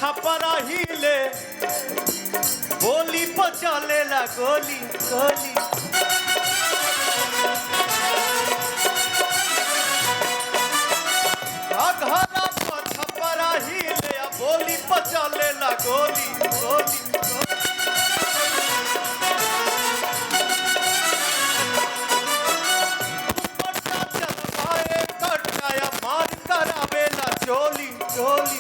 छपरा हिले, बोली पर चलेला गोली गोली। घघरा पर छपरा हिले, बोली पर चलेला गोली गोली। चोली चोली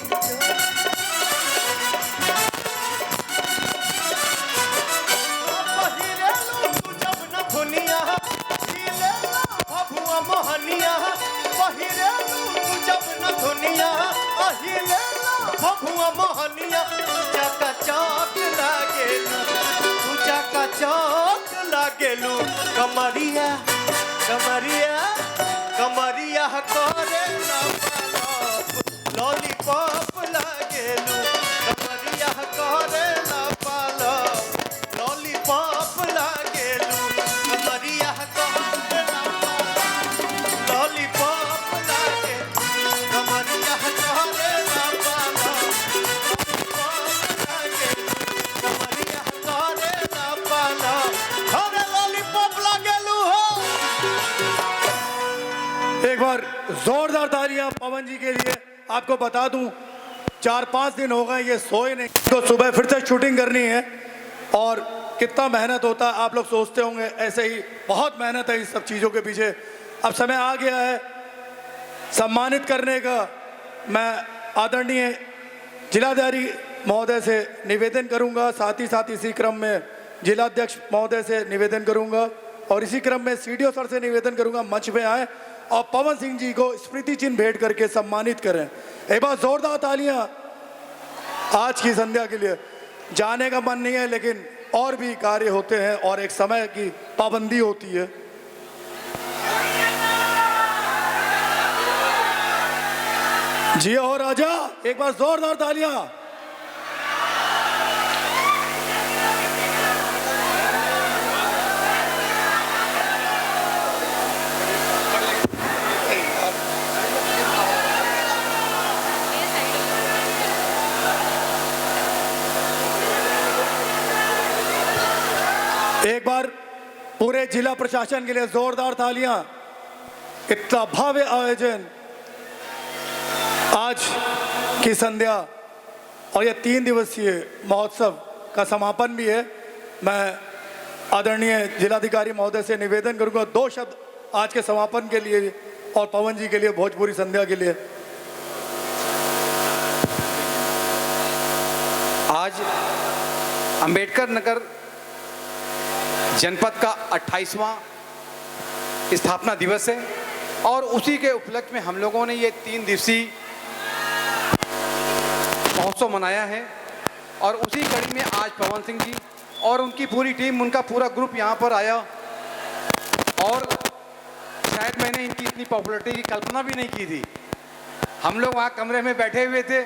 पहिरेलू जब न दुनिया हिले भभुआ मोहनिया, पहिरेलू जब न दुनिया हिले भभुआ मोहनिया। पूजा का चौक लागेलू, पूजा का चौक लागेलू। कमरिया कमरिया कमरिया करे लॉलीपॉप लागेलू, कमरिया करे ना पालो लॉलीपॉप लागेलू, कमरिया करे ना पालो लॉलीपॉप लागे, कमरिया करे ना पालो लॉलीपॉप लागे, कमरिया करे ना पालो अरे लॉलीपॉप लागेलू हो। एक बार जोरदार तालियां पवन जी के लिए। आपको बता दूं 4-5 दिन हो गए ये सोए नहीं, तो सुबह फिर से शूटिंग करनी है और कितना मेहनत होता है आप लोग सोचते होंगे, ऐसे ही बहुत मेहनत है इस सब चीज़ों के पीछे। अब समय आ गया है सम्मानित करने का। मैं आदरणीय जिलाधिकारी महोदय से निवेदन करूंगा, साथ ही साथ इसी क्रम में जिलाध्यक्ष महोदय से निवेदन करूंगा और इसी क्रम में सीडीओ सर से निवेदन करूंगा मंच पे आए और पवन सिंह जी को स्मृति चिन्ह भेंट करके सम्मानित करें। एक बार जोरदार तालियां आज की संध्या के लिए। जाने का मन नहीं है लेकिन और भी कार्य होते हैं और एक समय की पाबंदी होती है। जी हो राजा, एक बार जोरदार तालियां। एक बार पूरे जिला प्रशासन के लिए जोरदार तालियां। इतना भव्य आयोजन आज की संध्या और ये 3 दिवसीय महोत्सव का समापन भी है। मैं आदरणीय जिलाधिकारी महोदय से निवेदन करूंगा 2 शब्द आज के समापन के लिए और पवन जी के लिए भोजपुरी संध्या के लिए। आज अंबेडकर नगर जनपद का 28वां स्थापना दिवस है और उसी के उपलक्ष्य में हम लोगों ने ये 3 दिवसीय महोत्सव मनाया है और उसी कड़ी में आज पवन सिंह जी और उनकी पूरी टीम, उनका पूरा ग्रुप यहाँ पर आया और शायद मैंने इनकी इतनी पॉपुलैरिटी की कल्पना भी नहीं की थी। हम लोग वहाँ कमरे में बैठे हुए थे,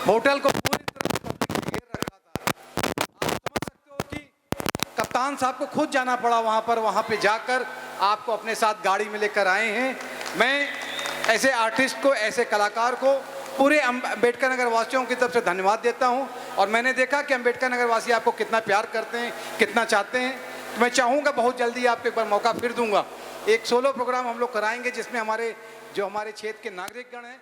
होटल को पूरी कप्तान साहब को खुद जाना पड़ा वहाँ पे जाकर आपको अपने साथ गाड़ी में लेकर आए हैं। मैं ऐसे आर्टिस्ट को, ऐसे कलाकार को पूरे अम्बेडकर नगर वासियों की तरफ से धन्यवाद देता हूँ और मैंने देखा कि अम्बेडकर नगर वासी आपको कितना प्यार करते हैं, कितना चाहते हैं। तो मैं चाहूँगा बहुत जल्दी आपको एक बार मौका फिर दूंगा, एक सोलो प्रोग्राम हम लोग कराएंगे जिसमें हमारे क्षेत्र के नागरिकगण हैं